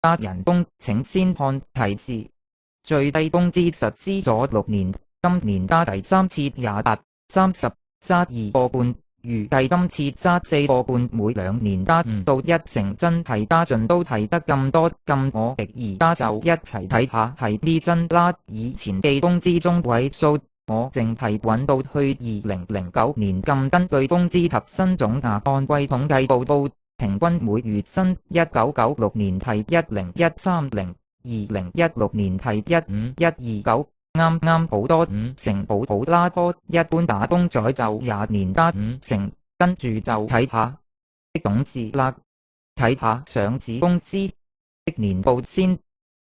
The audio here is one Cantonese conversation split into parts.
加人工，請先看提示。最低工資實施咗6年，今年加第3次28、30，加2個半，預計今次加4個半，每2年加唔到1成，真係加盡都提得咁多，咁我哋而家就一齊睇下係咪真啦。以前嘅工資中位數，我淨係揾到去2009年咁，根據工資及薪總額按季統計報告，平均每月薪1996年係10130。2016年係15129，啱啱好多5成，好好啦。一般打工仔就20年加5成，跟住就睇下董事啦，睇下上市公司的年報先。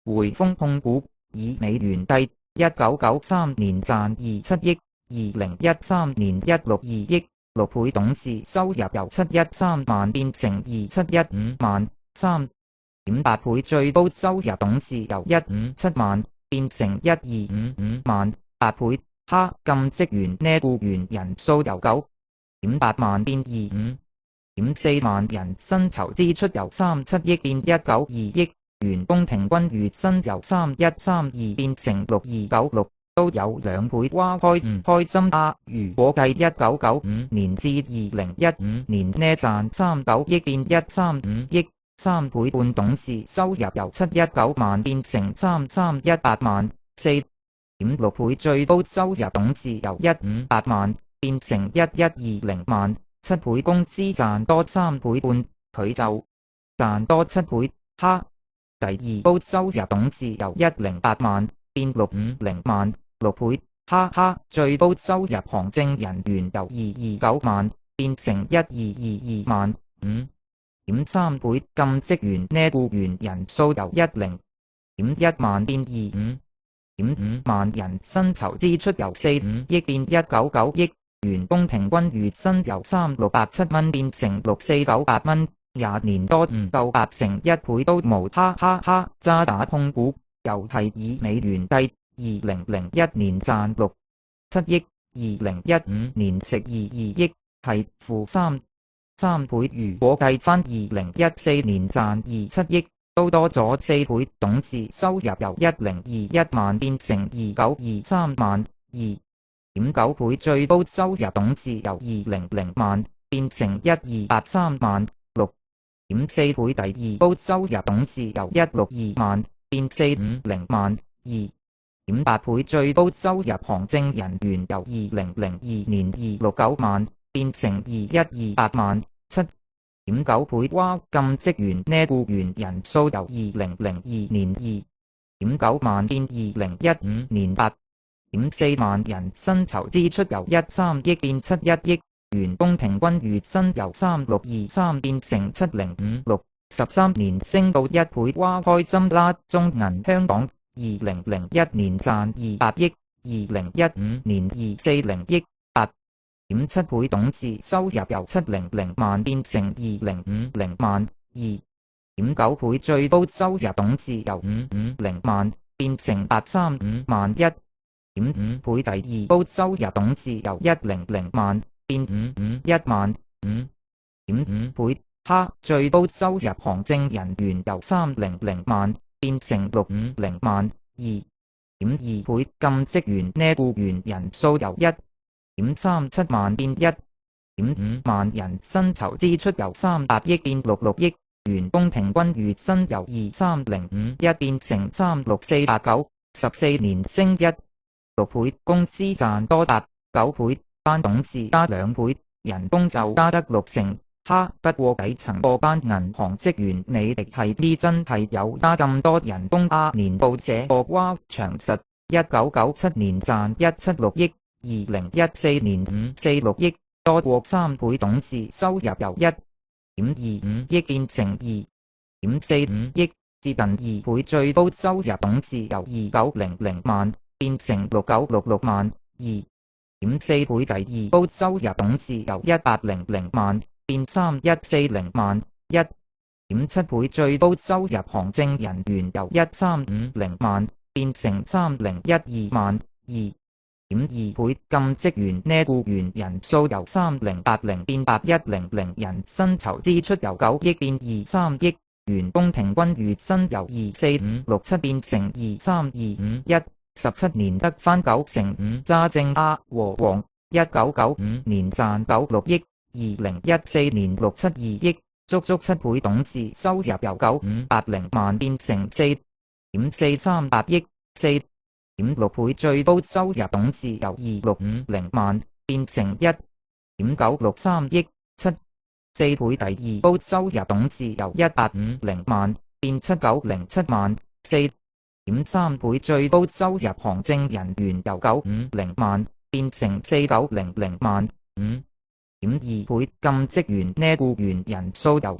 匯豐控股以美元計，1993年賺27億，2013年162億，6倍。董事收入由713萬變成2715萬，3.8倍。最高收入董事由157萬變成1255萬，8倍。咁職員呢，僱員人數由9.8萬變25.4萬人，薪酬支出由37億變192億，員工平均月薪由3132變成6296，都有2倍。哇，開唔開心啊？如果計1995年至2015年呢，賺39億變135億，3倍半。董事收入由719萬變成3318萬，4.6倍。最高收入董事由158萬變成1120萬，7倍。公司賺多3倍半，佢就賺多7倍。第二高收入董事由108萬變650萬，6倍。最高收入行政人員由229萬變成1222萬，5.3倍。咁職員呢，僱員人數由10.1萬變25.5萬人，薪酬支出由45億變199億，員工平均月薪由3687蚊變成6498蚊，20年多唔夠8成，1倍都冇。渣打控股又係以美元計，2001年賺67億，2015年食22億，係負3倍。如果計翻2014年賺27億，都多咗4倍。董事收入由1021萬變成2923萬，2.9倍。最高收入董事由200萬變成1283萬，6.4倍。第二高收入董事由162萬變450萬，2.8倍。最高收入行政人員由2002年269萬變成2128萬，7.9倍。哇，咁職員呢，僱員人數由2002年2.9萬變2015年8.4萬人，薪酬支出由13億變71億，員工平均月薪由3623變成7056， 13年升到1倍。哇，開心啦！中銀香港2001年賺200億，2015年240億，8.7倍。董事收入由700萬變成2050萬，2.9倍。最高收入董事由550萬變成835萬，1.5倍。第二高收入董事由100萬變551萬，5.5倍。最高收入行政人員由300萬變成650萬，2.2倍。咁職員呢，僱員人數由1.37萬變1.5萬人，薪酬支出由300億變66億，員工平均月薪由23051變成36489， 14年升1.6倍。公司賺多達9倍，班董事加2倍，人工就加得6成。不過底層嗰班銀行職員，你哋係咪真係有加咁多人工？年報寫過哇，長實1997年賺176億，2014年546億，多過3倍。董事收入由1.25億變成2.45億，接近2倍。最高收入董事由2900萬變成6966萬，2.4倍。第二高收入董事由1800萬變3140萬，1.7倍。最高收入行政人員由1350萬變成3012萬，2.2倍。咁職員呢，僱員人數由3080變8100人，薪酬支出由9億變23億，員工平均月薪由24,567變成23,251，17年得返9.5%。揸正阿和黃1995年賺96億，2014年672億，足足7倍。董事收入由9,580萬變成4.438億，4.6倍。最高收入董事由2,650萬變成1.963億，7.4倍。第二高收入董事由1,850萬變7,907萬，4.3倍。最高收入行政人員由950萬變成4,900萬，5.2倍。禁職員呢僱員人數由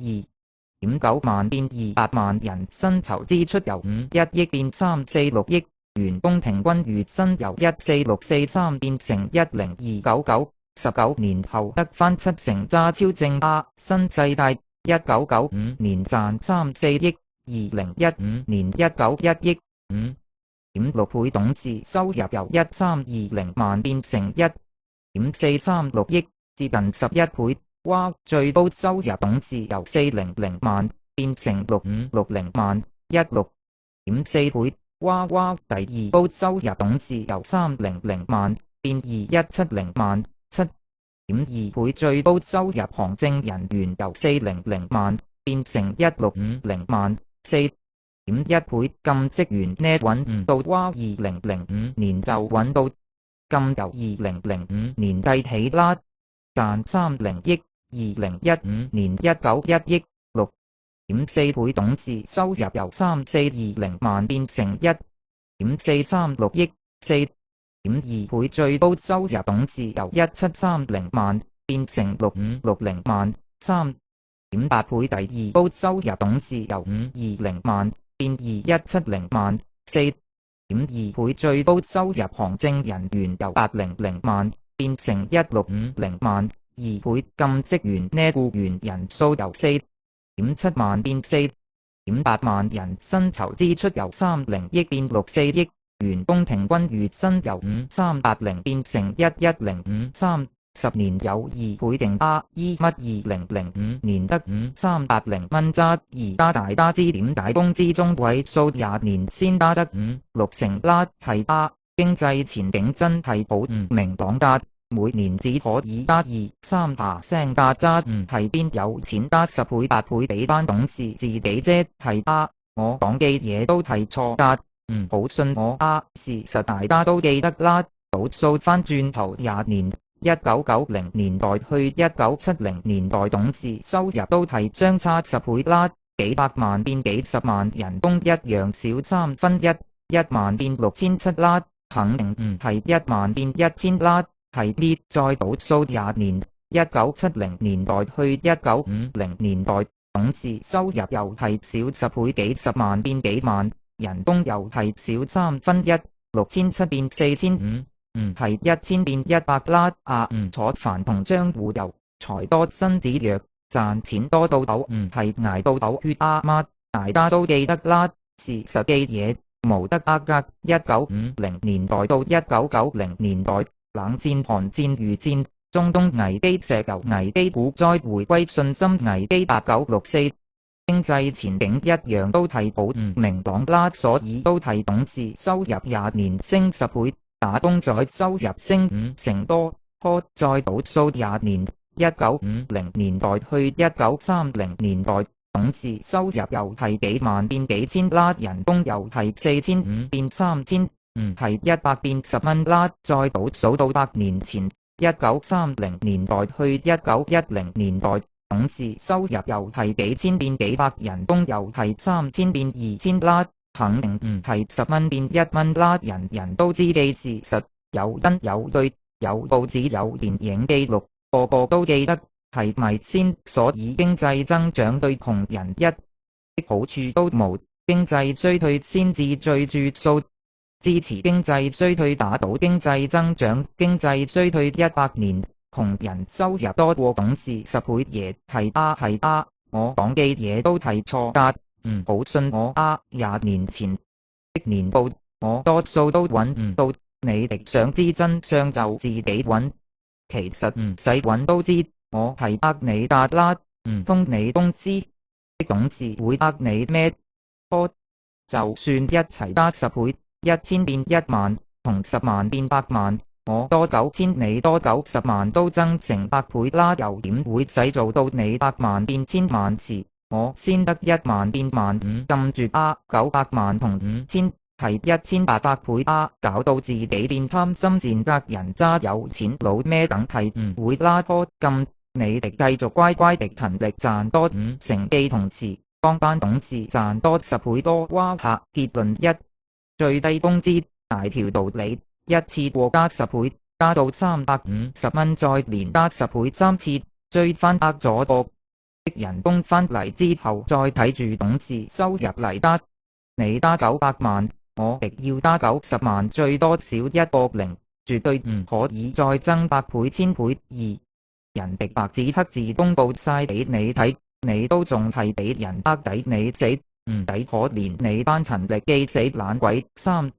2.9萬變200萬人，薪酬支出由51億變346億，員工平均月薪由14643變成10299，19年後得返7%。揸超正阿新世界1995年賺34億，2015年191億，5.6倍。董事收入由1320萬變成1.436億，接近11倍。哇！最高收入董事由400萬變成6560萬，16.4倍。哇！第二高收入董事由300萬變2170萬，7.2倍。最高收入行政人員由400萬變成1650萬，4.1倍。禁職員呢揾唔到，哇！2005年就揾到，禁由2005年計起啦，賺30億，2015年191億，6.4倍。董事收入由3420萬變成1.436億，4.2倍。最高收入董事由1730萬變成6560萬，3.8倍。第二高收入董事由520萬變2170萬，4.2倍。最高收入行政人員由800萬變成1650萬，2倍。禁職員呢僱員人數由4.7萬變4.8萬人，薪酬支出由30億變64億，員工平均月薪由5380變成1105，30年有2倍勁。阿姨乜2005年得5380蚊咋，而家大家知點解工資中位數20年先加得5-6成啦？係啊，經濟前景真係好唔明朗㗎，每年只可以加2-3%㗎咋，唔係邊有錢加10倍8倍俾班董事自己啫？係啊，我講嘅嘢都係錯㗎，唔好信我啊！事實大家都記得啦，倒數返轉頭20年，1990年代去1970年代，董事收入都係相差10倍啦，幾百萬變幾十萬，人工一樣少1/3，1萬變6700啦，肯定唔係1萬變1000啦，係呢。再倒數20年，1970年代去1950年代，董事收入又係少10倍，幾十萬變幾萬，人工又係少1/3，6700變4500，唔係1000變100啦。啊，吳楚帆同張戶由財多身子弱，賺錢多到嘔，唔係捱到嘔血啊媽！大家都記得啦，事實嘅嘢冇得呃㗎。1950年代到1990年代，冷戰、韓戰、越戰、中東危機、石油危機、股災、回歸、信心危機、8964，經濟前景一樣都係好唔明朗啦，所以都係董事收入20年升10倍，打工仔收入升5成多。再倒數20年，1950年代去1930年代，董事收入又係幾萬變幾千啦，人工又係4500變3000，唔係100變10蚊啦。再倒數到100年前，1930年代去1910年代，董事收入又係幾千變幾百，人工又係3000變2000啦，肯定唔係10蚊變1蚊啦。人人都知嘅事實，有因有據，有報紙有電影記錄，個個都記得，係咪先？所以經濟增長對窮人一啲好處都冇，經濟衰退先至最著數。支持經濟衰退，打倒經濟增長。經濟衰退100年，窮人收入多過董事10倍嘢，係啊，我講嘅嘢都係錯㗎，唔好信我啊！20年前的年報，我多數都揾唔到，你哋想知真相就自己揾，其實唔使揾都知，我係呃你㗎啦，唔通你公司董事會呃你咩？科就算一齊加10倍，1000變1萬，同10萬變100萬，我多9000你多90萬都增成100倍啦，又點會使做到你100萬變1000萬時，我先得1萬變15000咁絕啊？900萬同5000係1800倍啊，搞到自己變貪心賤格人渣有錢佬咩？梗係唔會啦，咁你哋繼續乖乖地勤力賺多50%嘅同時，幫班董事賺多10倍多，哇嚇！結論1，最低工資大條道理，一次過加10倍，加到350蚊，再連加10倍3次，追翻呃咗個人工翻嚟之後，再睇住董事收入嚟加，你加900萬，我亦要加90萬，最多少一個零，絕對唔可以再增100倍1000倍。2，人哋白紙黑字公佈晒俾你睇，你都仲係俾人呃抵你死，唔抵可憐你班勤力嘅死懶鬼。3，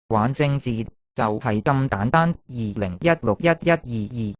玩政治就係咁簡單，20161122。